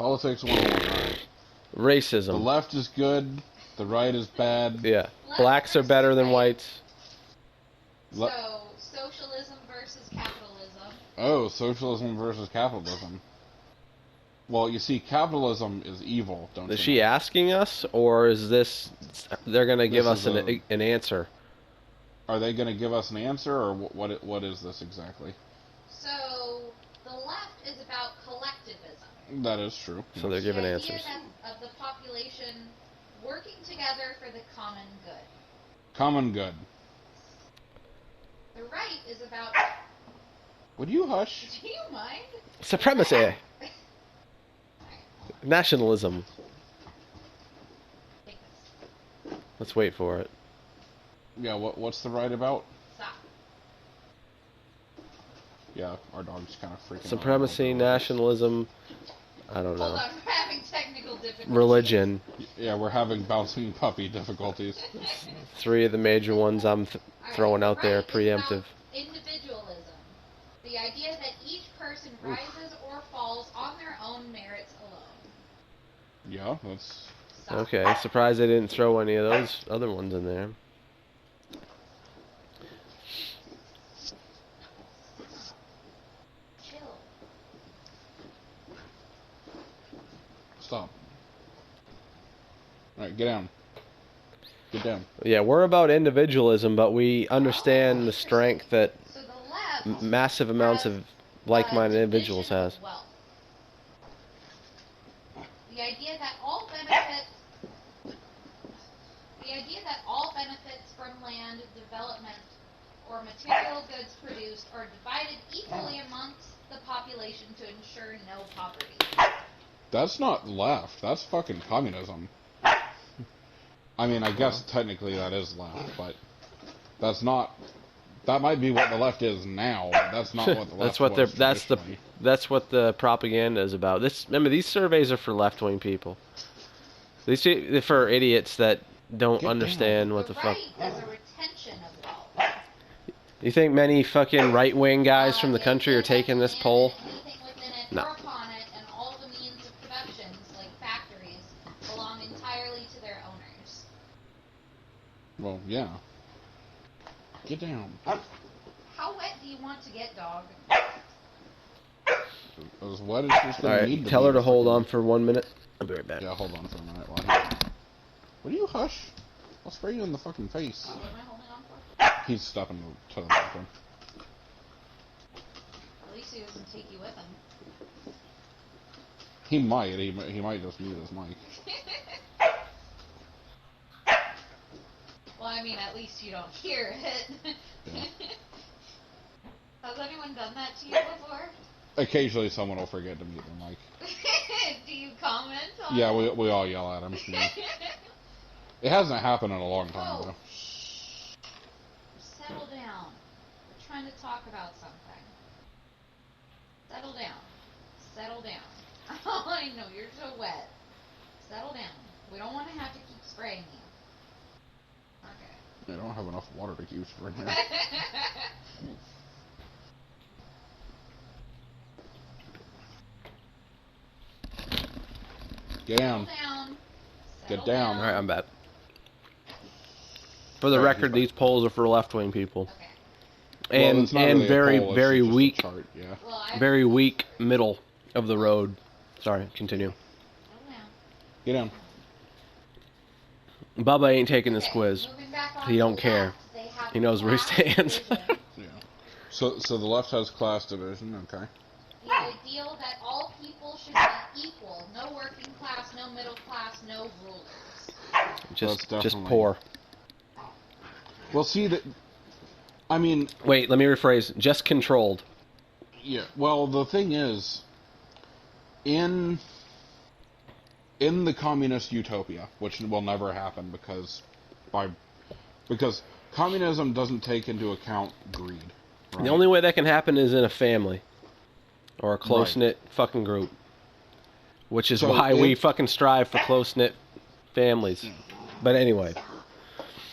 Politics 101. Alright. Racism. The left is good. The right is bad. Yeah. Blacks are better than whites. So, socialism versus capitalism. Oh, socialism versus capitalism. Well, you see, capitalism is evil, don't you? Is she asking us, or is this... They're going to give us an answer? Are they going to give us an answer, or what is this exactly? So, the left is about collectivism. That is true. So they're giving answers. The idea of the population working together for the common good. Common good. The right is about... Would you hush? Do you mind? Supremacy. Nationalism. Let's wait for it. Yeah, what's the right about? Stop. Yeah, our dog's kind of freaking out. Supremacy, nationalism, I don't know. Hold on, we're having technical difficulties. Religion. Yeah, we're having bouncing puppy difficulties. 3 of the major ones I'm throwing out there, preemptive. Individualism. The idea that each person rises or falls on their own merits alone. Yeah, that's... Stop. Okay, surprised they didn't throw any of those other ones in there. Chill. Stop. Alright, get down. Get down. Yeah, we're about individualism, but we understand the strength that So the left massive amounts of like-minded individuals has. Wealth. The idea that all benefits from land development or material goods produced are divided equally amongst the population to ensure no poverty. That's not left. That's fucking communism. I mean, I guess technically that is left, but that's not... That might be what the left is now. But that's not what the left was. That's what the propaganda is about. Remember, these surveys are for left-wing people. These for idiots that don't understand what the fuck. Right is a retention of wealth. You think many fucking right-wing guys from the country are taking this poll? Anything within it No. or upon it, and all the means of production, like factories, belong entirely to their owners. Well, yeah. Get down. How wet do you want to get, dog? As wet as she's gonna need Alright, to tell be her to for hold you. on for 1 minute. I'll be right back. Yeah, hold on for a minute while he... Will you hush? I'll spray you in the fucking face. What am I holding on for? He's stepping to the bathroom. At least he doesn't take you with him. He might. He might just mute his mic. Well, I mean, at least you don't hear it. Yeah. Has anyone done that to you before? Occasionally someone will forget to mute their mic. Do you comment on Yeah, it? we all yell at him. Yeah. It hasn't happened in a long time, Oh, though. shh. Settle down. We're trying to talk about something. Settle down. Settle down. Oh, I know, you're so wet. Settle down. We don't want to have to keep spraying you. Okay. I don't have enough water to keep spraying. Get down. Settle down. Get down. Alright, I'm back. For the record, these polls are for left-wing people. Okay. Well, And it's not really a very, poll, it's very just a weak, chart, yeah. Well, I very weak middle of the road. Sorry, continue. Settle down. Get down. Bubba ain't taking this quiz. Moving back on He to don't the care. left, they have He knows where he class stands. division. Yeah. So the left has class division, okay. The ideal that all people should be equal. No working class, no middle class, no rulers. Just definitely- poor. Well, see, that... I mean... Wait, let me rephrase. Just controlled. Yeah, well, the thing is... In the communist utopia, which will never happen because communism doesn't take into account greed. Right? The only way that can happen is in a family. Or a close-knit fucking group. Which is So why we fucking strive for close-knit families. But anyway.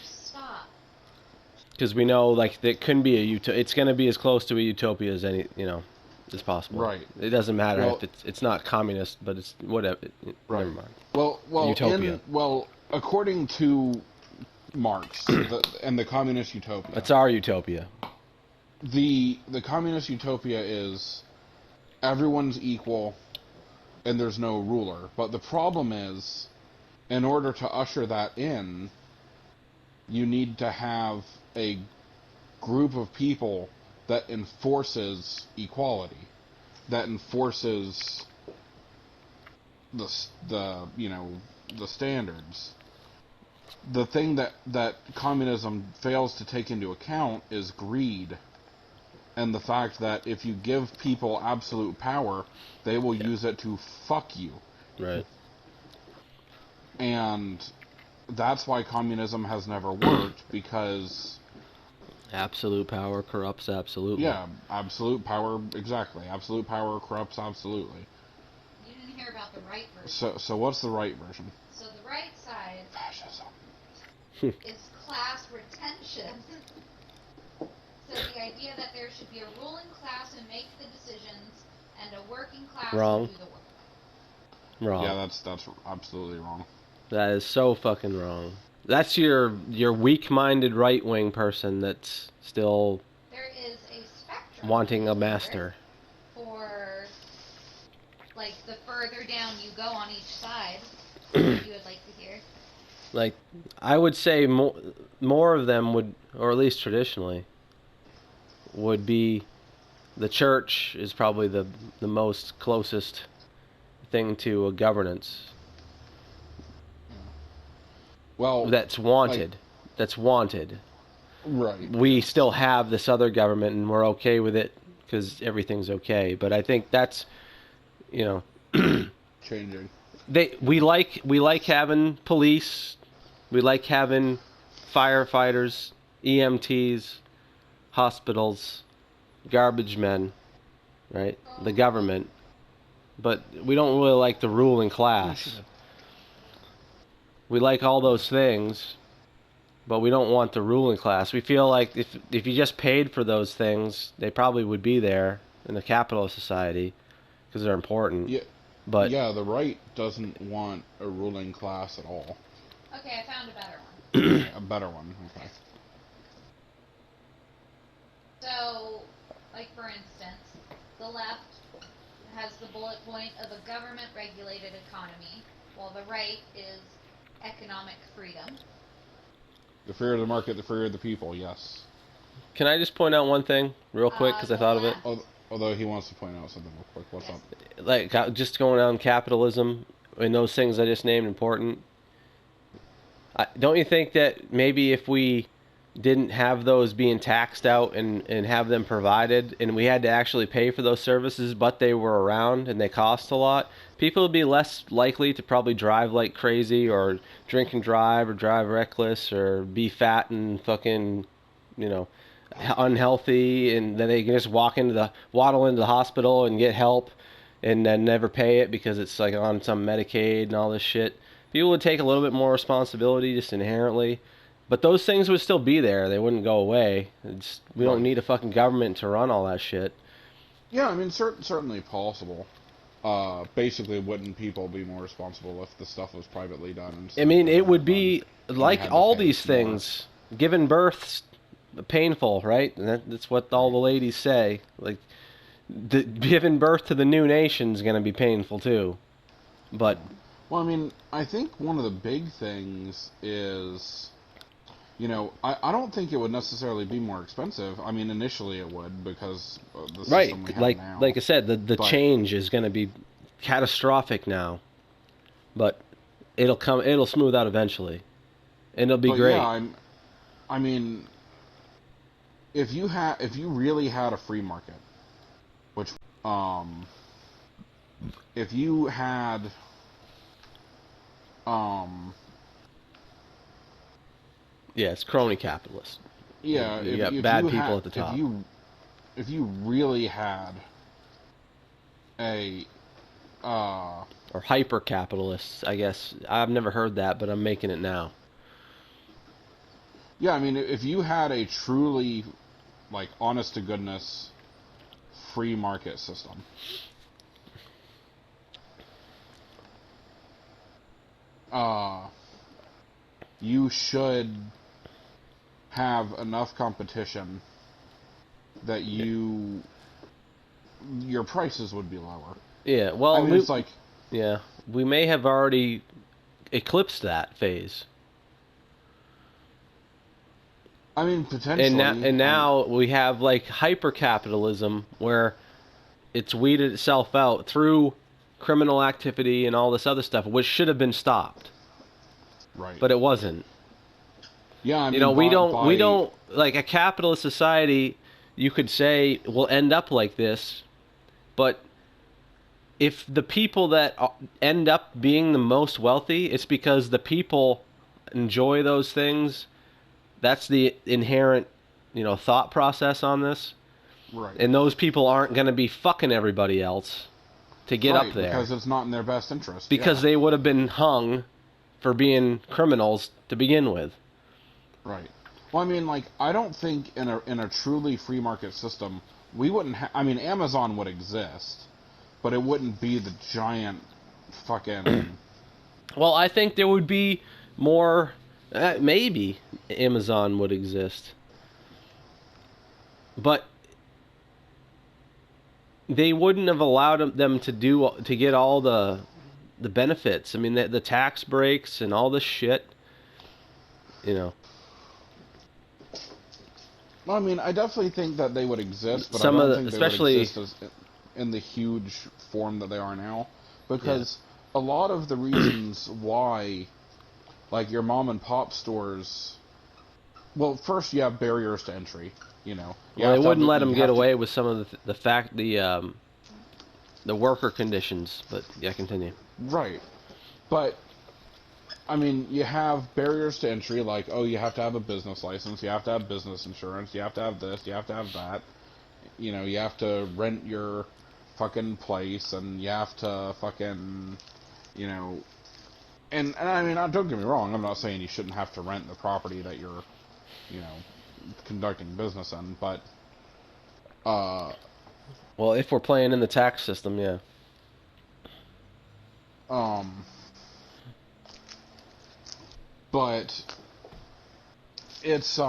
Stop. Because we know, like, it couldn't be a utopia. It's going to be as close to a utopia as any, you know. is possible. Right. It doesn't matter Well, if it's not communist, but it's whatever. Right. Never mind. Well, Utopia. according to Marx and the communist utopia. That's our utopia. The communist utopia is everyone's equal and there's no ruler. But the problem is, in order to usher that in, you need to have a group of people that enforces equality, that enforces the standards. The thing that communism fails to take into account is greed, and the fact that if you give people absolute power, they will use it to fuck you. Right. And that's why communism has never worked, because Absolute power corrupts absolutely. yeah, absolute power, exactly. Absolute power corrupts absolutely. You didn't hear about the right version. So what's the right version? So the right side Fascism. is class retention. So the idea that there should be a ruling class who make the decisions and a working class Wrong. who do the work. Wrong. Yeah, that's absolutely wrong. That is so fucking wrong. That's your weak-minded right-wing person that's still There is a spectrum wanting a master. for, like, the further down you go on each side, what you would like to hear. Like, I would say more of them would, or at least traditionally, would be the church is probably the most closest thing to a governance Well, that's wanted. That's wanted. right. We still have this other government, and we're okay with it because everything's okay. But I think that's, Changing. we like having police, we like having firefighters, EMTs, hospitals, garbage men, right? The government, but we don't really like the ruling class. We like all those things, but we don't want the ruling class. We feel like if you just paid for those things, they probably would be there in the capitalist society because they're important. Yeah. But yeah, the right doesn't want a ruling class at all. Okay, I found a better one. A better one. Okay. So, like for instance, the left has the bullet point of a government-regulated economy, while the right is economic freedom. The freer of the market, the freer of the people. Yes. can I just point out one thing real quick because I thought of it? Although he wants to point out something real quick. What's Yes. up? Like just going on capitalism and those things I just named important. Don't you think that maybe if we didn't have those being taxed out and have them provided, and we had to actually pay for those services, but they were around and they cost a lot, people would be less likely to probably drive like crazy or drink and drive or drive reckless or be fat and fucking, unhealthy, and then they can just waddle into the hospital and get help and then never pay it because it's like on some Medicaid and all this shit. People would take a little bit more responsibility just inherently. But those things would still be there. They wouldn't go away. We don't need a fucking government to run all that shit. Yeah, I mean, certainly possible. Basically, wouldn't people be more responsible if the stuff was privately done? I mean, it would be like all these things. Giving birth's painful, right? And that's what all the ladies say. Like, giving birth to the new nation's going to be painful too. But well, I mean, I think one of the big things is, I don't think it would necessarily be more expensive. I mean, initially it would because of the system we have now. Like I said, the change is going to be catastrophic now, but it'll smooth out eventually, and it'll be great. Yeah, I mean, if you really had a free market, which if you had yeah, it's crony capitalist. Yeah, you got bad people at the top. If you really had a or hyper capitalists, I guess. I've never heard that, but I'm making it now. Yeah, I mean, if you had a truly, like, honest to goodness free market system. You should have enough competition that your prices would be lower. Yeah, well, I mean, it's like, yeah, we may have already eclipsed that phase. I mean, potentially. And now we have like hyper capitalism where it's weeded itself out through criminal activity and all this other stuff, which should have been stopped. Right. But it wasn't. Yeah, I mean, You know, we don't like a capitalist society. You could say will end up like this, but if the people that end up being the most wealthy, it's because the people enjoy those things. That's the inherent, thought process on this. Right. And those people aren't going to be fucking everybody else to get up there. Because it's not in their best interest. Because they would have been hung for being criminals to begin with. Right. Well, I mean, like, I don't think in a truly free market system, we wouldn't I mean, Amazon would exist, but it wouldn't be the giant fucking... Well, I think there would be more... maybe Amazon would exist. But they wouldn't have allowed them to get all the benefits. I mean, the tax breaks and all this shit, Well, I mean, I definitely think that they would exist, but Some I of don't the- think especially- they would exist in the huge form that they are now. Because a lot of the reasons why, like, your mom and pop stores... Well, first you have barriers to entry, You Well, have they to have wouldn't let you them have get to- away with some of the worker conditions. But yeah, continue. Right. But, I mean, you have barriers to entry, like, oh, you have to have a business license, you have to have business insurance, you have to have this, you have to have that. You have to rent your fucking place, and you have to fucking, And I mean, don't get me wrong, I'm not saying you shouldn't have to rent the property that you're, conducting business in, but, Well, if we're playing in the tax system, yeah. But it's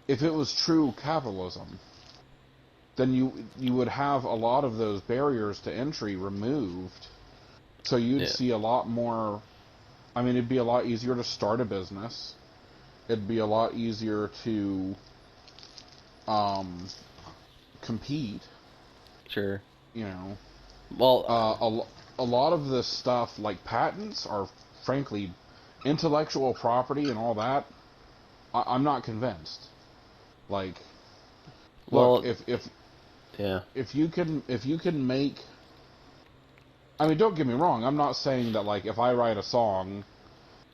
if it was true capitalism, then you would have a lot of those barriers to entry removed, so you'd see a lot more. I mean, it'd be a lot easier to start a business. It'd be a lot easier to compete. Sure. Well, a lot of this stuff, like patents, are frankly intellectual property and all that. I'm not convinced. Like, look, if you can make, I mean, don't get me wrong. I'm not saying that, like, if I write a song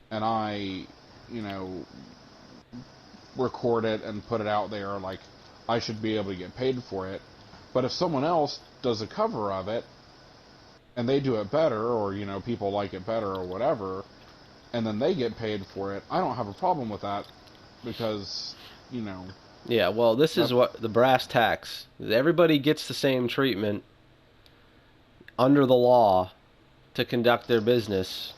and I, record it and put it out there, like, I should be able to get paid for it. But if someone else does a cover of it, and they do it better, or, people like it better, or whatever, and then they get paid for it, I don't have a problem with that, because, Yeah, well, this is what the brass tacks. Everybody gets the same treatment under the law to conduct their business.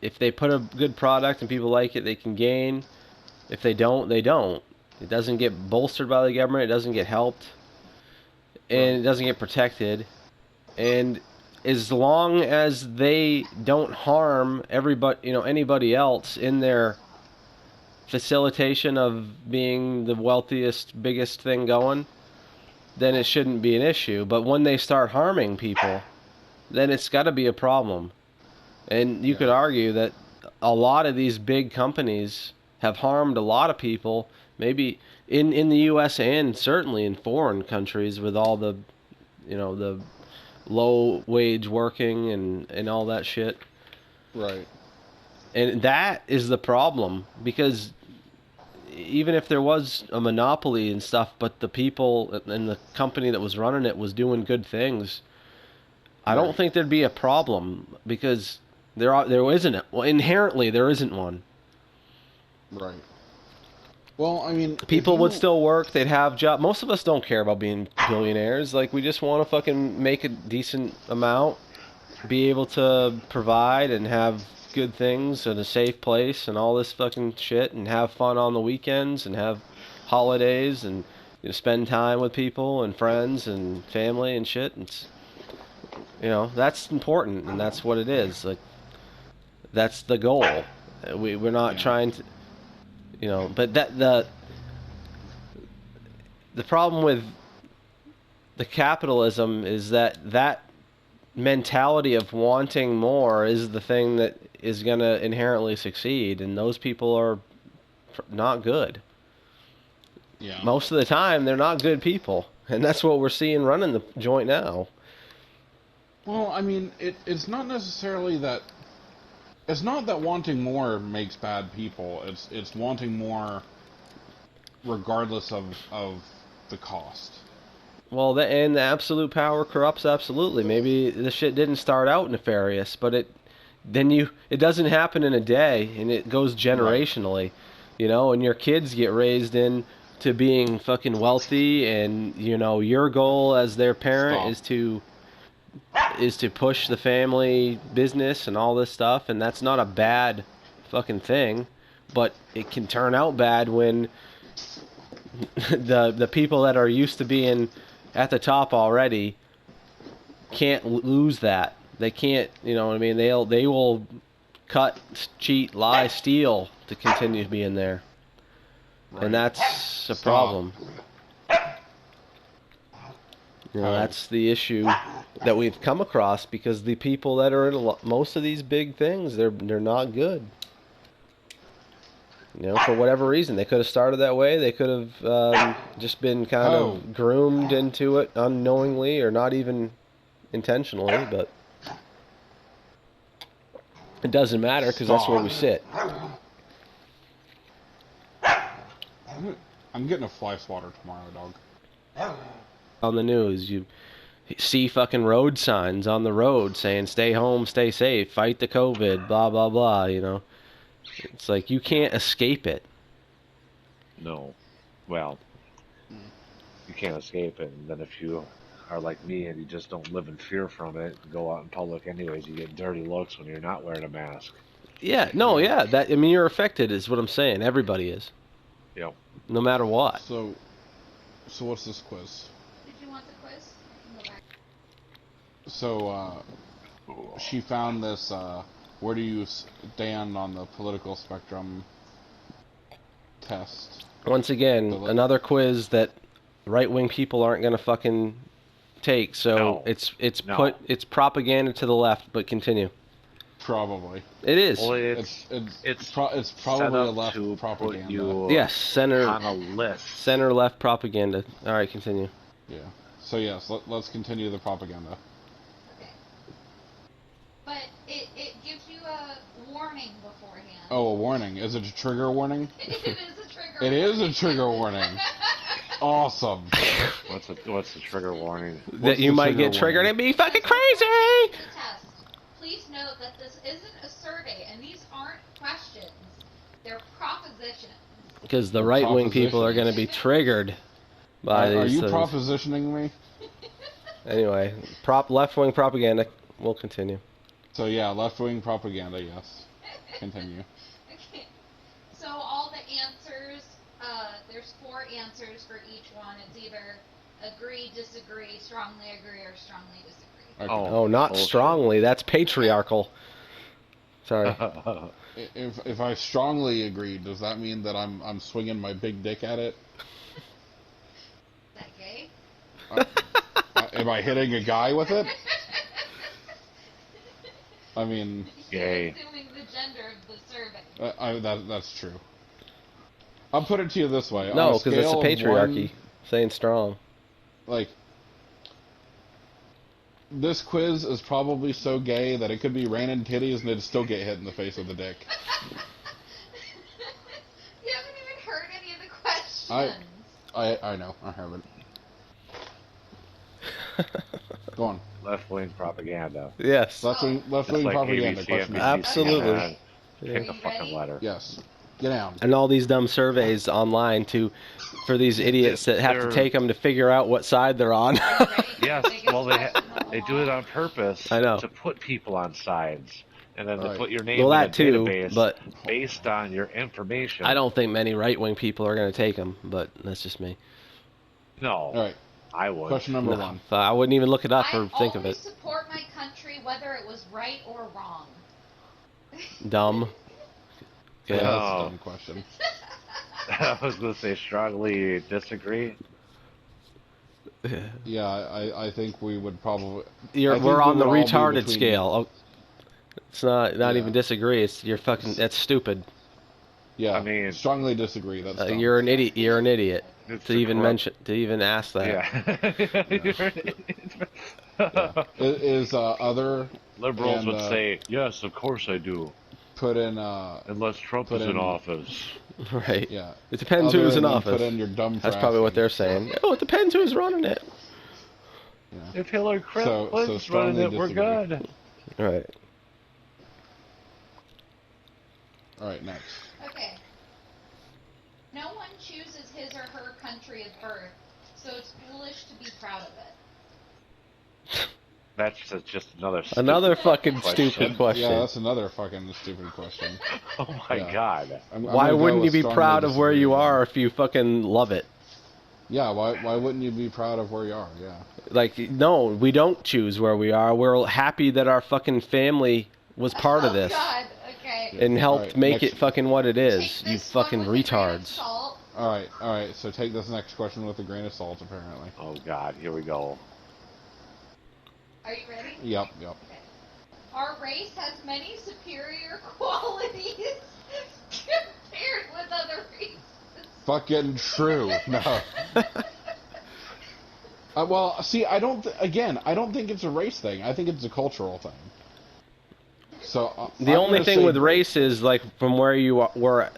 If they put a good product and people like it, they can gain. If they don't, they don't. It doesn't get bolstered by the government. It doesn't get helped. And it doesn't get protected. And as long as they don't harm anybody else in their facilitation of being the wealthiest, biggest thing going, then it shouldn't be an issue. But when they start harming people, then it's got to be a problem. And you could argue that a lot of these big companies have harmed a lot of people, maybe in the U.S. and certainly in foreign countries with all the, the low wage working and all that shit. Right. And that is the problem, because even if there was a monopoly and stuff, but the people and the company that was running it was doing good things, I don't think there'd be a problem, because there isn't. Well, inherently there isn't one. Right. Well, I mean, People if would you- still work. They'd have jobs. Most of us don't care about being billionaires. Like, we just want to fucking make a decent amount, be able to provide and have good things and a safe place and all this fucking shit, and have fun on the weekends and have holidays and spend time with people and friends and family and shit. It's, that's important, and that's what it is. Like, that's the goal. We're not trying to, but the problem with the capitalism is that mentality of wanting more is the thing that is going to inherently succeed, and those people are not good. Yeah. Most of the time, they're not good people, and that's what we're seeing running the joint now. Well, I mean, it's not necessarily that. It's not that wanting more makes bad people. It's wanting more, regardless of the cost. Well, and the absolute power corrupts absolutely. Maybe the shit didn't start out nefarious, but it doesn't happen in a day, and it goes generationally, and your kids get raised in to being fucking wealthy, and your goal as their parent is to push the family business and all this stuff, and that's not a bad fucking thing, but it can turn out bad when the people that are used to being at the top already can't lose that. They can't, you know what I mean? They will cut, cheat, lie, steal to continue being there. Right. And that's a problem. That's the issue that we've come across, because the people that are in most of these big things, they're not good. For whatever reason, they could have started that way. They could have just been kind of groomed into it unknowingly, or not even intentionally. But it doesn't matter, because that's where we sit. I'm getting a fly swatter tomorrow, dog. On the news, you see fucking road signs on the road saying "Stay home, stay safe, fight the COVID," blah blah blah. It's like you can't escape it. No. Well, you can't escape it. And then if you are like me and you just don't live in fear from it, go out in public anyways, you get dirty looks when you're not wearing a mask. Yeah, you're affected, is what I'm saying. Everybody is. Yep. No matter what. So what's this quiz? Did you want the quiz? I can go back. So, she found this, where do you stand on the political spectrum test. Once again, another quiz that right-wing people aren't going to fucking take. So No. it's propaganda to the left. But continue. Probably. It is. Well, It's probably set a up left to propaganda. put you Yes, center on a list. center-left propaganda. All right, continue. Yeah. So yes, let's continue the propaganda. But it gives you a warning beforehand. Oh, a warning. Is it a trigger warning? It is a trigger. It is a trigger warning. Awesome. What's the trigger warning? That you might get triggered and be fucking crazy. The test. Please note that this isn't a survey, and these aren't questions. They're propositions. Because the right-wing people are going to be triggered by Are these you things. propositioning me? Anyway, left-wing propaganda. We'll continue. So yeah, left-wing propaganda, yes. Continue. Okay. So all the answers, there's 4 answers for each one. It's either agree, disagree, strongly agree, or strongly disagree. Okay. Oh, not bullshit. strongly. That's patriarchal. Sorry. If I strongly agree, does that mean that I'm swinging my big dick at it? Is that gay? Am I hitting a guy with it? I mean, Gay. Assuming the gender of the survey. that's true. I'll put it to you this way. No, because because it's a patriarchy. Saying strong. Like, this quiz is probably so gay that it could be raining titties and it'd still get hit in the face with a dick. You haven't even heard any of the questions. I know, I haven't. Go on. Left-wing propaganda. Yes. Left-wing Just like propaganda ABC, question. NBC, Absolutely. Pick the fucking letter. Yes. Get down. And all these dumb surveys online for these idiots that have to take them to figure out what side they're on. Are you ready? Yes, Biggest well, question of they them do it all? on purpose I know. to put people on sides, and then to Right. put your name Well, in a that too, database but based on your information. I don't think many right-wing people are going to take them, but that's just me. No, All right. I would. Question number No, one. I wouldn't even look it up or I think of always it. support my country whether it was right or wrong. Dumb. Yeah, Okay. that's a Oh. dumb question. I was going to say strongly disagree. Yeah, I think we would probably. We're think on we the would all be retarded between- scale. Oh, it's not Yeah. even disagree. It's you're fucking. That's stupid. Yeah, I mean- strongly disagree. That's dumb. You're an idiot. You're an idiot It's to a even corrupt- mention, to even ask that. Yeah. You're an idiot. Is other Liberals And, would say, yes, of course I do. put in Unless Trump Put is in in- office. Right. yeah. It depends Other who's in than office. Put in your dumb. That's probably what fracking. they're saying. Oh, it depends who's running it. If Hillary So Clinton's running strongly it, we're disagree. good. Right. All right, next. Okay. No one chooses his or her country of birth, so it's foolish to be proud of it. That's just another stupid Another fucking question. stupid question. Yeah, that's another fucking stupid question. Oh my Yeah. god. I'm Why gonna go wouldn't you with be strongly proud of where disagree you again. are if you fucking love it? Yeah, why wouldn't you be proud of where you are? Yeah. Like, no, we don't choose where we are. We're happy that our fucking family was part of this Oh God. Okay. and helped Alright, make next- it fucking what it is. Take You this one fucking with a grain of retards. salt. All right. So take this next question with a grain of salt, apparently. Oh god, here we go. Are you ready? Yep. Okay. Our race has many superior qualities compared with other races. Fucking true. No. Well, see, I don't think it's a race thing. I think it's a cultural thing. So The I'm only gonna thing say with race is like from where you are, where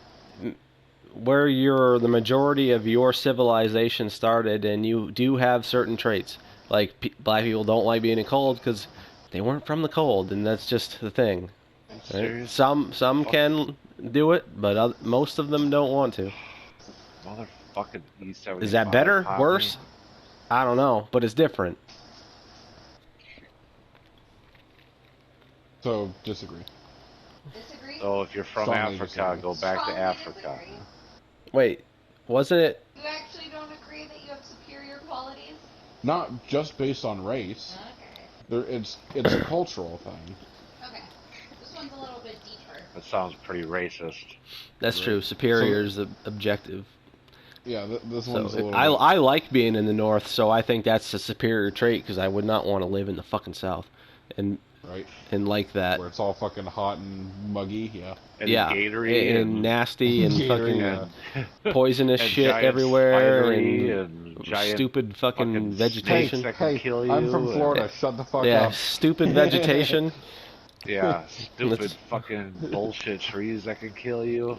the majority of your civilization started, and you do have certain traits. Like black people don't like being in cold because they weren't from the cold, and that's just the thing. Right? Serious? Some can do it, but most of them don't want to. Motherfucking E75. Is that better? popped Worse? me. I don't know, but it's different. So disagree. Disagree? So if you're from Strongly Africa, disagree. go back to Strongly Africa. disagree. Wait, wasn't it? You actually don't agree that you have superior qualities? Not just based on race. Okay. It's a cultural thing. Okay. This one's a little bit deeper. That sounds pretty racist. That's true. Superior is the objective. Yeah, this So one's a little. I like being in the north, so I think that's a superior trait because I would not want to live in the fucking south, and right like that. where it's all fucking hot and muggy. Yeah. And Yeah, Gatory and nasty and Gatory, fucking poisonous and shit giant everywhere spidery and giant stupid fucking fucking vegetation. snakes that can kill I'm you from and- Florida. Shut the fuck Yeah, up. stupid vegetation. Yeah, stupid Let's- fucking bullshit trees that could kill you.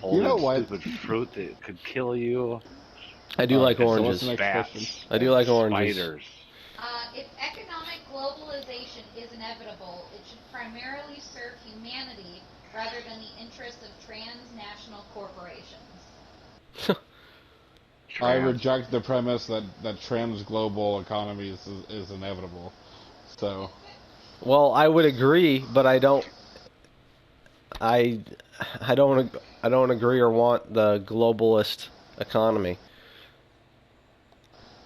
You know what? Stupid fruit that could kill you. I do like Okay, so what's oranges. the next Bats. question? I do like oranges. Spiders. If economic globalization is inevitable, it should primarily serve humanity rather than the interests of transnational corporations. I Trans- reject the premise that trans-global economies is inevitable. So, Well, I would agree, but I don't. I don't agree or want the globalist economy.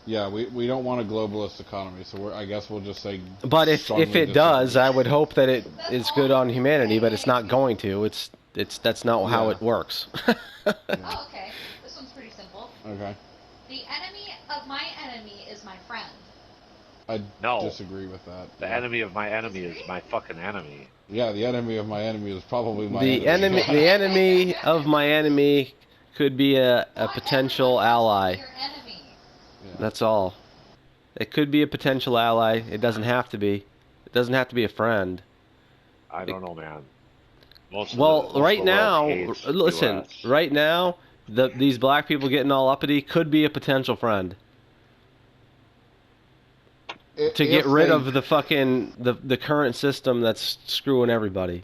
yeah, we don't want a globalist economy, so I guess we'll just say. But if strongly it does, disagree. I would hope that it is good on humanity. But it's not going to. That's not how Yeah. it works. Oh, okay. This one's pretty simple. Okay, The enemy of my enemy is my friend. I No. disagree with that. The enemy of my enemy is my fucking enemy. Yeah, the enemy of my enemy is probably my The enemy of my enemy could be a Not potential everyone has to be ally. Your enemy. Yeah. That's all. It could be a potential ally. It doesn't have to be. It doesn't have to be a friend. I don't know, man. Most of Well, the right world now, hates listen. US. Right now, these black people getting all uppity could be a potential friend to get If rid they- of the fucking the current system that's screwing everybody.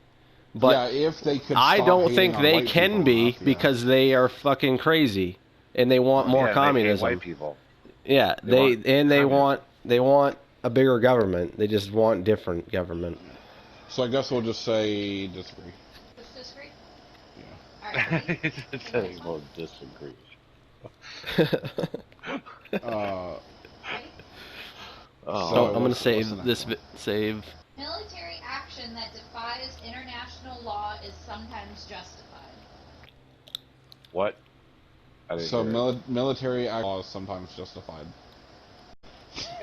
But yeah, if they could. I stop don't hating think on they white can people be enough, yeah. because they are fucking crazy, and they want more Yeah, they hate communism. white people. Yeah, They want they want a bigger government. They just want different government. So I guess we'll just say disagree. Just disagree? Yeah. Alright, ready? He For the said he next one? will disagree. Ready? Oh, So I'm So gonna what's the save next this one? save. Military action that defies international law is sometimes justified. what? I didn't So hear it. military action law is sometimes justified.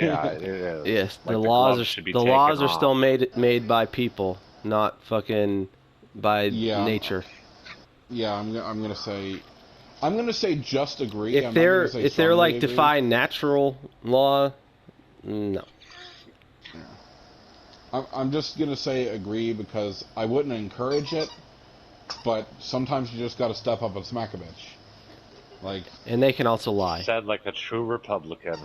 Yeah, it is. Yes, Like the gloves should be taken laws are off. still made by people, not fucking by Yeah. nature. Yeah, I'm gonna say just agree. I'm not gonna say If they're strongly like agree. defying natural law, no. I'm just gonna say agree because I wouldn't encourage it, but sometimes you just gotta step up and smack a bitch. Like, And they can also lie. Said like a true Republican.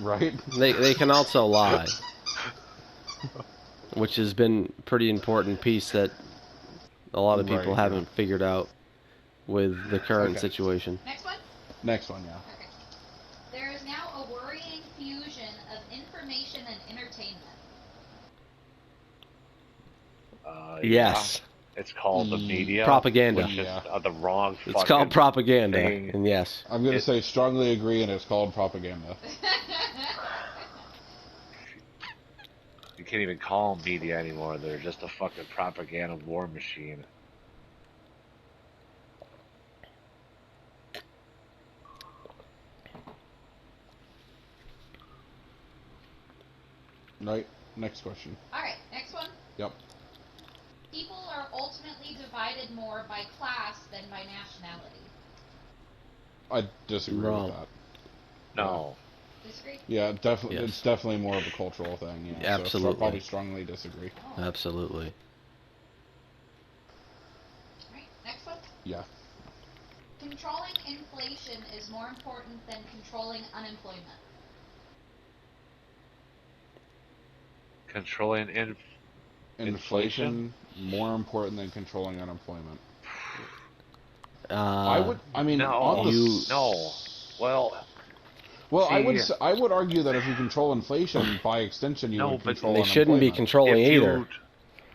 right? They can also lie, which has been a pretty important piece that a lot of people Right, haven't figured out with the current Okay. situation. Next one? Next one, yeah. Okay. There is now a worrying fusion of information and entertainment. Yes, Yeah, it's called the media. propaganda. Which Yeah. is the wrong It's fucking called propaganda, thing. and yes, I'm gonna say strongly agree, and it's called propaganda. You can't even call them media anymore. They're just a fucking propaganda war machine. Right. Next question. Alright, next one. Yep. People are ultimately divided more by class than by nationality. I disagree Wrong. with that. No. Disagree? Yeah, definitely. Yes. It's definitely more of a cultural thing. Yeah. Absolutely. So probably strongly disagree. Oh. absolutely. Alright, next one. Yeah. Controlling inflation is more important than controlling unemployment. Controlling Inflation more important than controlling unemployment. I mean, no. on the No. Well, Well, see, I would argue that if you control inflation, by extension, you No, would but control They unemployment. shouldn't be controlling either.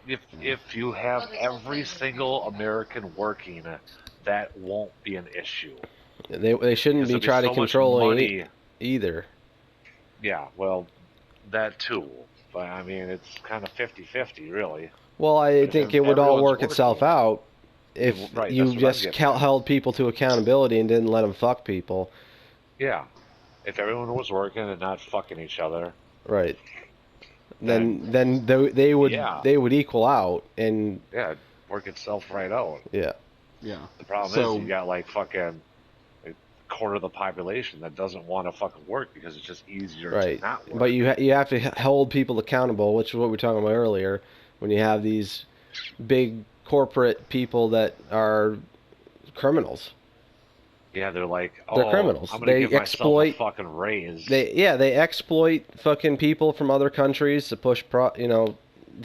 if you have Well, this whole every thing is single gonna be American working, that won't be an issue. They shouldn't Because be there'll trying to so much controlling money. either. Yeah, well, that too. But I mean, it's kind of 50-50, really. Well, I But think if it would all everyone's work itself working- out if Right, you that's what I'm just getting at. held people to accountability and didn't let them fuck people. Yeah, if everyone was working and not fucking each other, Right. Then they would Yeah. they would equal out, and yeah, it'd work itself right out. yeah. Yeah. The problem So- is you got like fucking a quarter of the population that doesn't want to fucking work because it's just easier Right, to not work. but you have to hold people accountable, which is what we were talking about earlier. When you have these big corporate people that are criminals, Yeah, they're like, oh, they're criminals. I'm gonna They give myself exploit- a fucking raise. they exploit fucking people from other countries to push to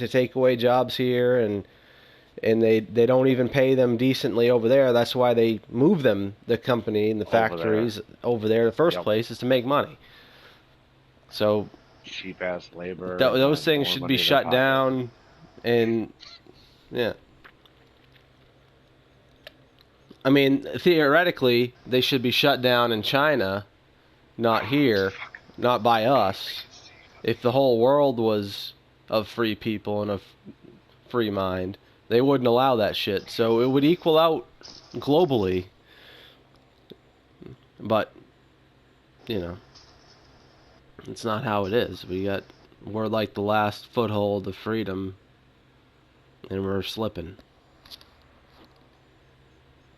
take away jobs here, and they don't even pay them decently over there. That's why they move the company and the Over there. factories over there in the first Yep. place, is to make money. So Cheap ass labor. those and things more should money be in their shut pocket. down, and yeah. I mean, theoretically, they should be shut down in China, not here, not by us. If the whole world was of free people and of free mind, they wouldn't allow that shit. So it would equal out globally. But, it's not how it is. We're like the last foothold of freedom, and we're slipping.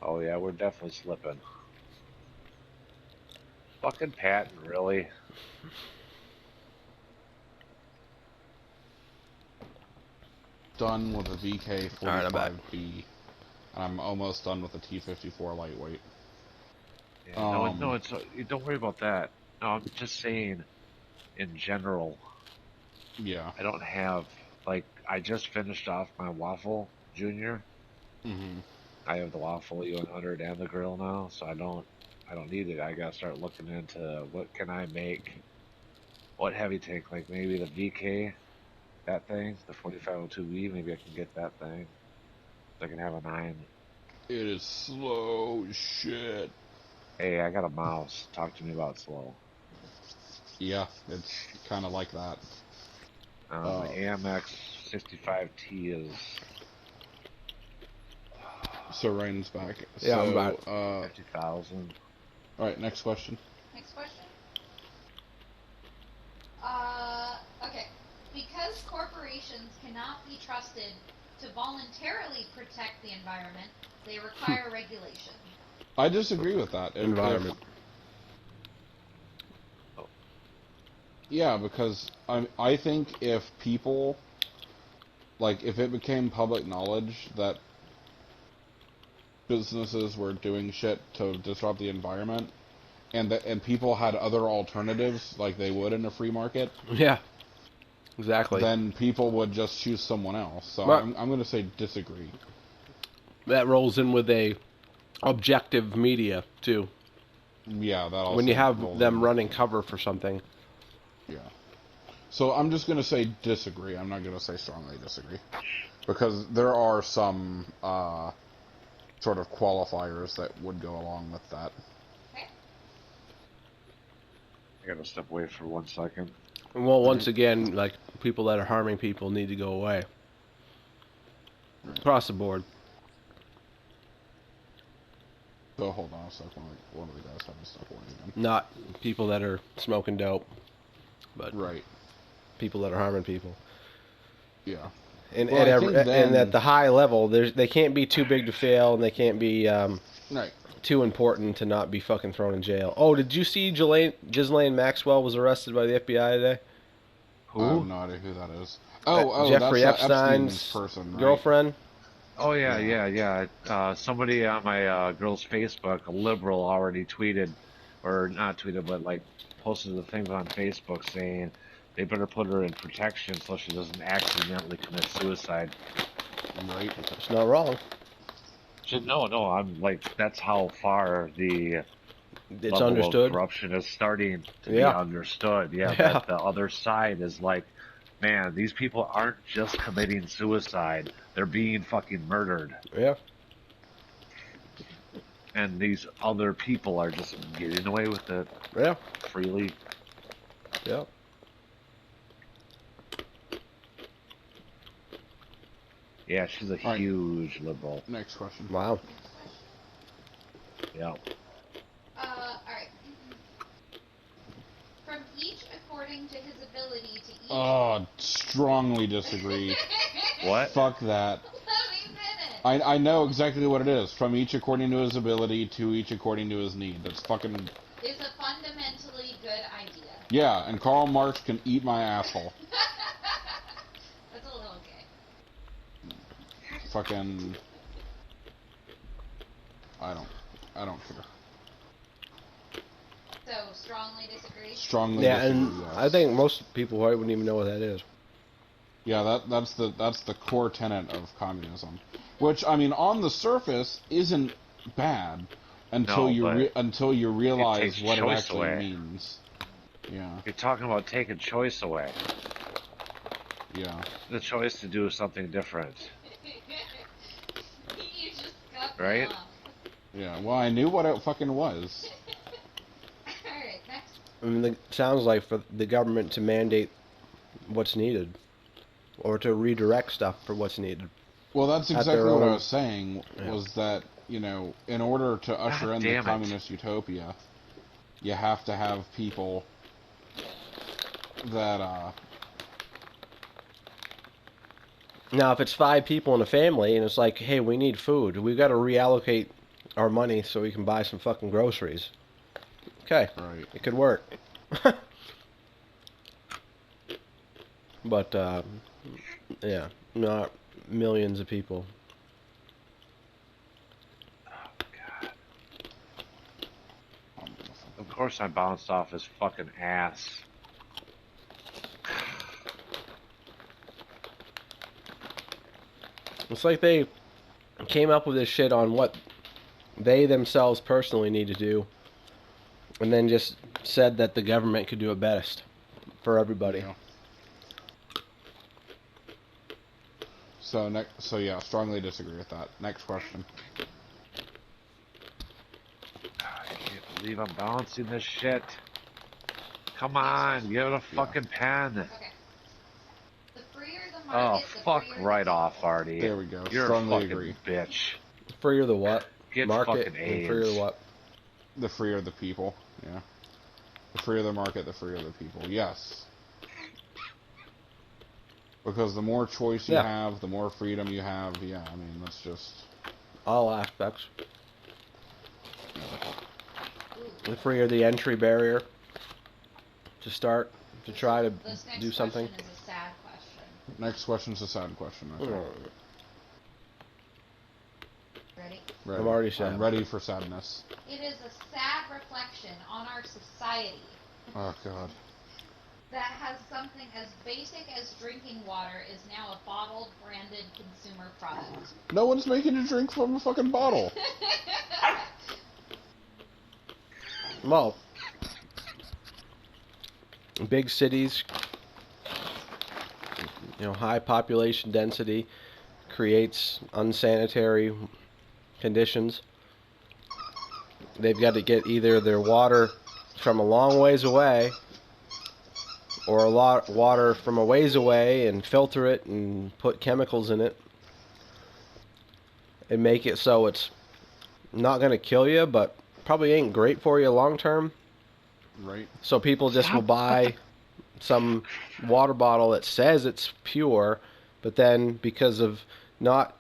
Oh yeah, we're definitely slipping. Fucking Patton, really? Done with a VK45B. Alright, I'm back. I'm almost done with the T54 lightweight. Yeah, no, it's don't worry about that. No, I'm just saying, in general, Yeah. I don't have like I just finished off my waffle, Junior. Mm-hmm. I have the Waffle E100 and the grill now, so I don't need it. I gotta start looking into what can I make. What heavy tank? Like maybe the VK, that thing, the 4502E. Maybe I can get that thing. So I can have a 9. It is slow as shit. Hey, I got a mouse. Talk to me about slow. Yeah, it's kind of like that. My AMX 65T is So Ryan's back. Yeah, I'm back. 50,000. All right, next question. Next question. Okay. Because corporations cannot be trusted to voluntarily protect the environment, they require regulation. I disagree with that. Environment. Yeah, because I think if people, like, if it became public knowledge that businesses were doing shit to disrupt the environment, and people had other alternatives, like they would in a free market, Yeah. Exactly. then people would just choose someone else. So Right. I'm going to say disagree. That rolls in with a objective media too. Yeah, that also When you have rolls them in. running cover for something. Yeah. So I'm just going to say disagree. I'm not going to say strongly disagree. Because there are some sort of qualifiers that would go along with that. Okay. I gotta step away for 1 second. Well, once again, like, people that are harming people need to go away. Across the board. So hold on a second. One of the guys having stuff away again. Not people that are smoking dope, but Right. people that are harming people. Yeah. And, Well, I think and at the high level, they can't be too big to fail, and they can't be Right. too important to not be fucking thrown in jail. Oh, did you see Ghislaine Maxwell was arrested by the FBI today? I have no idea who that is. Oh, Jeffrey that's Epstein's person, right? girlfriend. Oh yeah. Somebody on my girl's Facebook, a liberal, already tweeted, or not tweeted, but like posted the things on Facebook saying they better put her in protection so she doesn't accidentally commit suicide. Right. It's not wrong. No, I'm like, that's how far the It's level understood. of corruption is starting to be Yeah. understood. Yeah, Yeah. that the other side is like, man, these people aren't just committing suicide; they're being fucking murdered. Yeah. And these other people are just getting away with it Yeah. freely. Yeah. Yeah, she's a right. huge liberal. Next question. Wow. Yeah. Alright. From each according to his ability to eat. Oh, strongly disagree. What? Fuck that. Let me finish. I know exactly what it is. From each according to his ability to each according to his need. That's fucking... Is a fundamentally good idea. Yeah, and Karl Marx can eat my asshole. That's a little gay. Fucking... I don't care. So, strongly disagree? Strongly Yeah, disagree, and yes. I think most people probably wouldn't even know what that is. Yeah, that's the core tenet of communism, which, I mean, on the surface isn't bad until until you realize what it actually means. Yeah. You're talking about taking choice away. Yeah. The choice to do something different. You just got Right? me off. Yeah. Well, I knew what it fucking was. Alright, next. I mean, it sounds like for the government to mandate what's needed, or to redirect stuff for what's needed. Well, that's At exactly their what I own- was saying. Yeah. Was that, you know, in order to usher in the damn it. communist utopia, you have to have people that Now, if it's 5 people in a family and it's like, hey, we need food, we've got to reallocate our money so we can buy some fucking groceries. Okay, right. it could work. But, yeah, not millions of people. Of course I bounced off his fucking ass. It's like they came up with this shit on what they themselves personally need to do, and then just said that the government could do it best for everybody. Yeah. So yeah, strongly disagree with that. Next question. I can't believe I'm balancing this shit. Come on, give it a fucking pen. Okay. The freer the Oh, market, the fuck freer the right people. off, Artie. There we go. You're Strongly a fucking agree. bitch. Freer the what? Get Market fucking and freer the AIDS. what? The freer the people. Yeah. The freer the market, the freer the people. Yes. Because the more choice you Yeah. have, the more freedom you have. Yeah, I mean, that's just... All aspects. Ooh. The freer the entry barrier to start, to try to This next do something. question is a sad question. Next question's a sad question. Okay. Ready? Ready. I'm already sad. I'm ready for sadness. It is a sad reflection on our society Oh, God. that has something as basic as drinking water is now a bottled, branded consumer product. No one's making you drink from a fucking bottle. Well, big cities, high population density creates unsanitary conditions. They've got to get either their water from a long ways away or a lot water from a ways away and filter it and put chemicals in it and make it so it's not going to kill you, but probably ain't great for you long term. Right. So people just will buy some water bottle that says it's pure, but then because of not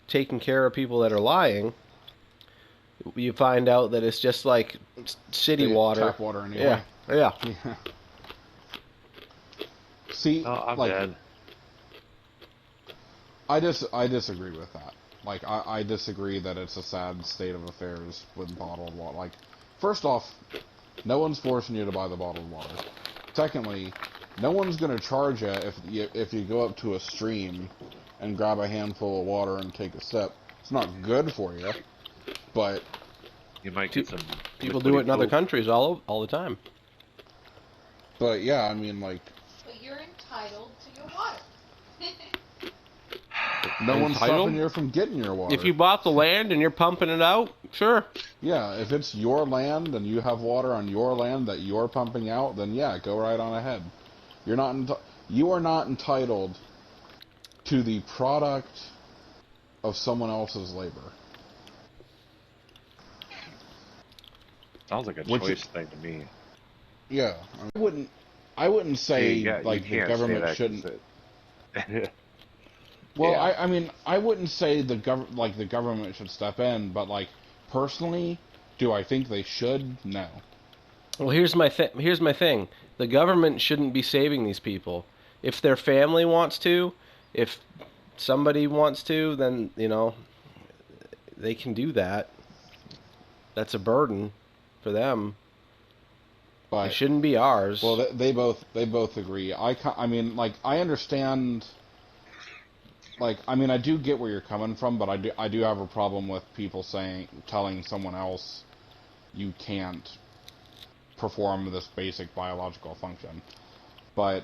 taking care of people that are lying, you find out that it's just like city water. Tap water anyway. Yeah. Yeah. See, Oh, I'm like, dead. I disagree with that. Like, I disagree that it's a sad state of affairs with bottled water. Like, first off, no one's forcing you to buy the bottled water. Secondly, no one's going to charge you if you go up to a stream and grab a handful of water and take a sip. It's not good for you, but... You might get some... People do it in other poop. countries all the time. But, yeah, I mean, like... But you're entitled to your water. No one's Entitled? stopping you from getting your water. If you bought the land and you're pumping it out, sure. Yeah, if it's your land and you have water on your land that you're pumping out, then yeah, go right on ahead. You are not entitled to the product of someone else's labor. Sounds like a Which choice thing to me. Yeah, I wouldn't say You like the can't say government that 'cause shouldn't. Well, Yeah. I mean, I wouldn't say the government should step in, but like personally, do I think they should? No. Well, here's my thing. The government shouldn't be saving these people. If their family wants to, if somebody wants to, then they can do that. That's a burden for them. But It shouldn't be ours. well, they both agree. I mean, like I understand. Like, I mean, I do get where you're coming from, but I do have a problem with people telling someone else you can't perform this basic biological function. But,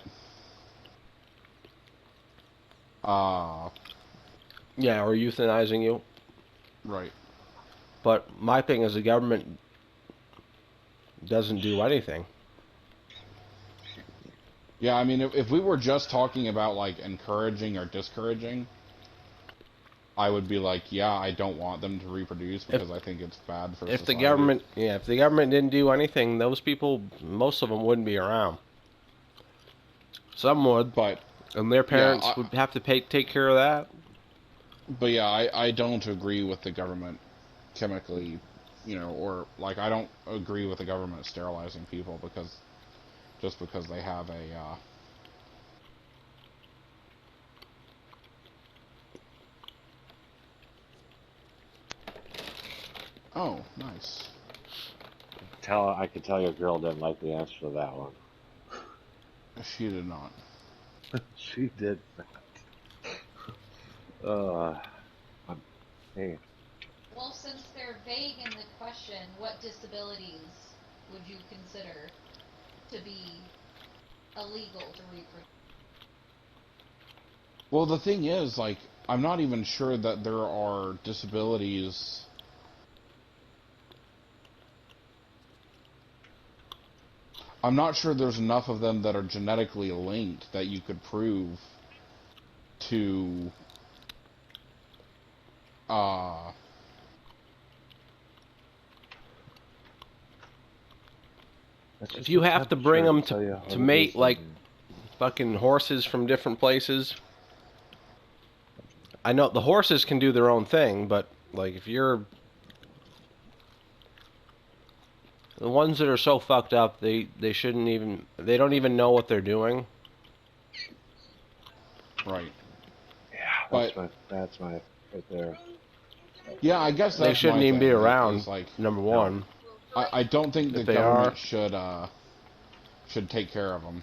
yeah, or euthanizing you. right. But my thing is the government doesn't do anything. Yeah, I mean, if we were just talking about, like, encouraging or discouraging, I would be like, yeah, I don't want them to reproduce because I think it's bad for If society. if the government didn't do anything, those people, most of them wouldn't be around. Some would, But, and their parents I- would have to take care of that. but yeah, I don't agree with the government chemically, or, like, I don't agree with the government sterilizing people just because they have a, Oh, nice. I could tell your girl didn't like the answer to that one. She did not. She did not. I'm, hey, Well, since they're vague in the question, what disabilities would you consider to be illegal to reproduce? Well, the thing is, like, I'm not even sure that there are disabilities. I'm not sure there's enough of them that are genetically linked that you could prove to, uh, that's If just you the have to bring temperature them tell you to what it mate is like and- fucking horses from different places, I know the horses can do their own thing, but like if you're the ones that are so fucked up, they don't even know what they're doing. right. Yeah, But, that's my right there. yeah, I guess They that's shouldn't my even be thing, around. is like, Number No. one, I don't think the if they are, government should take care of them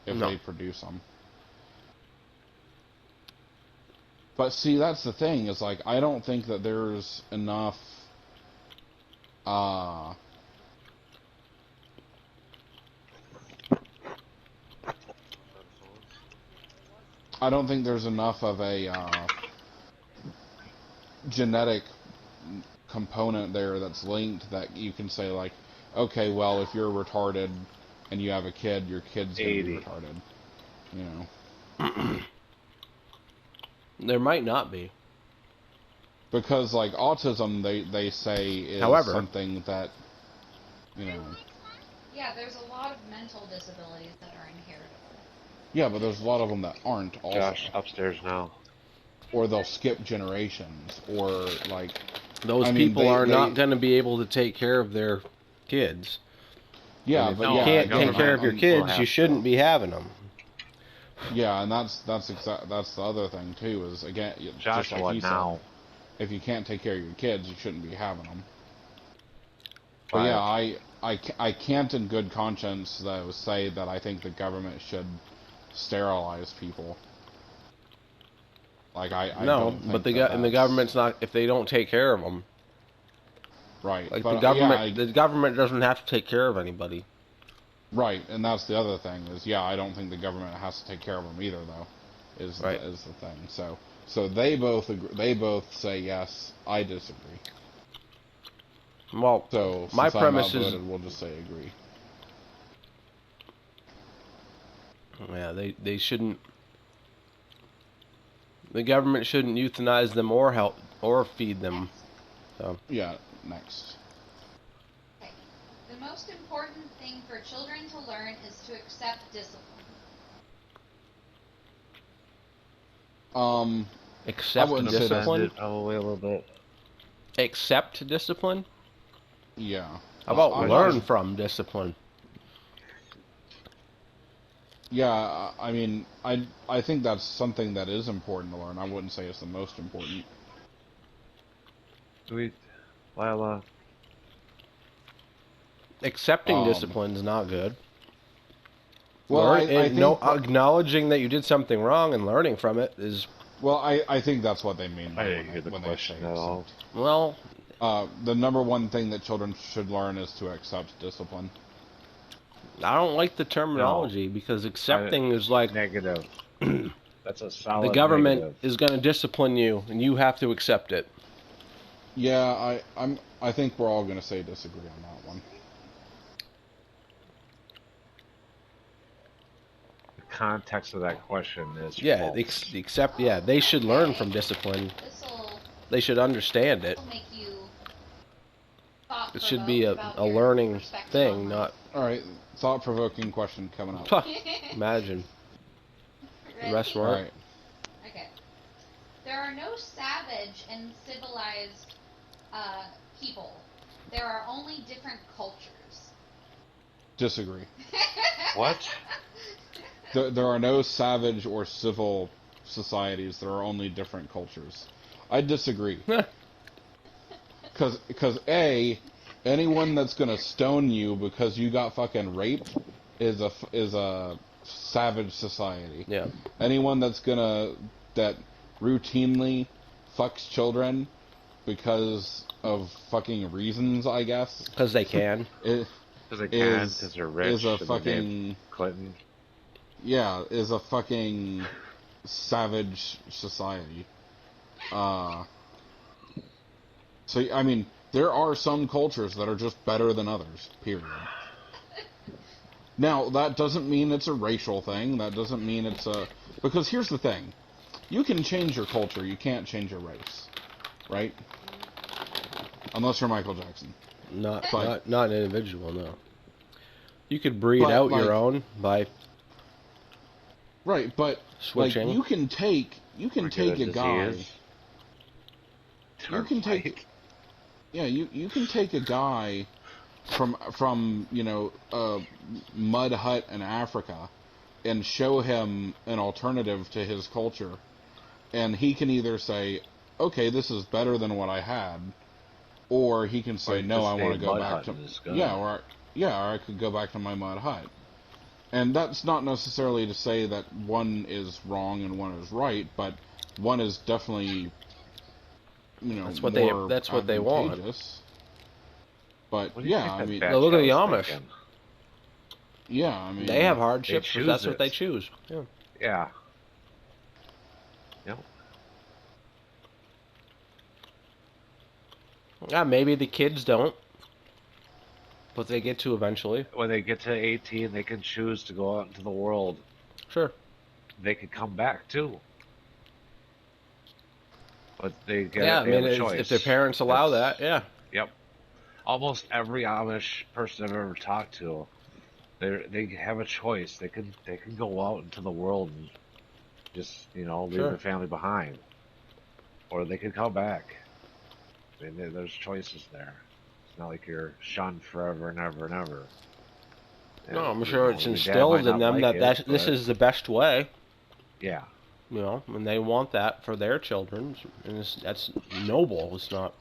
if no. they produce them. But see, that's the thing, is like, I don't think that there's enough, uh, I don't think there's enough of a, genetic component there that's linked that you can say, like, okay, well, if you're retarded and you have a kid, your kid's gonna be 80. retarded. You know? There might not be. Because, like, autism, they say is However, something that, you know... Yeah, there's a lot of mental disabilities that are inheritable. Yeah, but there's a lot of them that aren't also. Josh, upstairs now. Or they'll skip generations, or, like... those I mean, people are not going to be able to take care of their kids. Yeah, And if but you yeah, can't again, take care of your I'm- kids, you shouldn't be having them. Yeah, and that's the other thing too. Is again, just Joshua like you now. said, if you can't take care of your kids, you shouldn't be having them. But But yeah, I can't in good conscience though say that I think the government should sterilize people. Like I No, don't think but that the government's not if they don't take care of them. right. Like But the government, yeah, the government doesn't have to take care of anybody. right, and that's the other thing is yeah, I don't think the government has to take care of them either though. Right. Is the thing. So they both agree, they both say yes. I disagree. Well, So my since I'm premise is, outvoted, we'll just say agree. yeah, they shouldn't. The government shouldn't euthanize them or help or feed them. So Yeah, next. Okay. The most important thing for children to learn is to accept discipline. I accept wouldn't say that's- discipline. Probably a little bit. Accept discipline. Yeah. How about I'm learn not- from discipline? Yeah, I mean, I think that's something that is important to learn. I wouldn't say it's the most important. Sweet. Lila. Accepting discipline is not good. Well, I think acknowledging that you did something wrong and learning from it is well, I think that's what they mean I by didn't hear the when question they say at all. accept. well. The number one thing that children should learn is to accept discipline. I don't like the terminology because accepting is like Negative. That's a solid the government negative. is going to discipline you and you have to accept it. Yeah, I think we're all gonna say disagree on that one. The context of that question is Yeah, false. yeah, they should learn from discipline. This'll They should understand it. make you It should be a thought-provoke about your learning perspective thing, on not All right, thought-provoking question coming up. Puh, life. imagine. The Ready? rest All weren't. right. Okay. There are no savage and civilized people. There are only different cultures. Disagree. What? There are no savage or civil societies. There are only different cultures. I disagree. Because A, anyone that's gonna stone you because you got fucking raped is a savage society. Yeah. Anyone that's gonna routinely fucks children because of fucking reasons, I guess. Because they can. It Because they can, is because they're rich. is a and they fucking named Clinton. yeah, is a fucking savage society. So I mean, there are some cultures that are just better than others. Period. Now, that doesn't mean it's a racial thing. That doesn't mean it's a... Because here's the thing. You can change your culture. You can't change your race. Right? Unless you're Michael Jackson. Not But- not an individual, no. You could breed But, out like- your own by Right, but... switching. Like, you can take a guy... You can take... Turnpike. Yeah, you can take a guy from you know, a mud hut in Africa and show him an alternative to his culture, and he can either say, okay, this is better than what I had, or he can say, Or no, just I want stay to go mud back to hutting is good. or I could go back to my mud hut. And that's not necessarily to say that one is wrong and one is right, but one is definitely, you know, That's what more they want. advantageous. But What do you yeah, think I that mean, fat Look at the child's Amish. thinking? yeah, I mean, They have hardships, but choose that's what it. they choose. Yeah. Yeah. Yep. Yeah, maybe the kids don't, but they get to eventually. When they get to 18, they can choose to go out into the world. Sure. They could come back too. But they get Yeah, I they have mean, a choice. if their parents allow That's- that, yeah. Yep. Almost every Amish person I've ever talked to, they have a choice. They can go out into the world and just leave Sure. their family behind, or they could come back. I mean, there's choices there. It's not like you're shunned forever and ever and ever. No, I'm You sure know, it's your dad instilled might in not them like that it, this but is the best way, yeah. and they want that for their children, and that's noble. It's not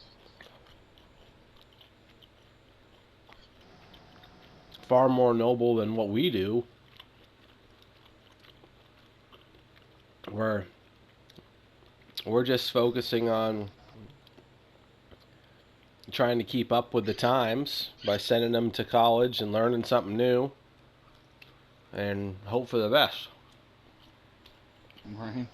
far more noble than what we do. We're just focusing on trying to keep up with the times by sending them to college and learning something new and hope for the best. right?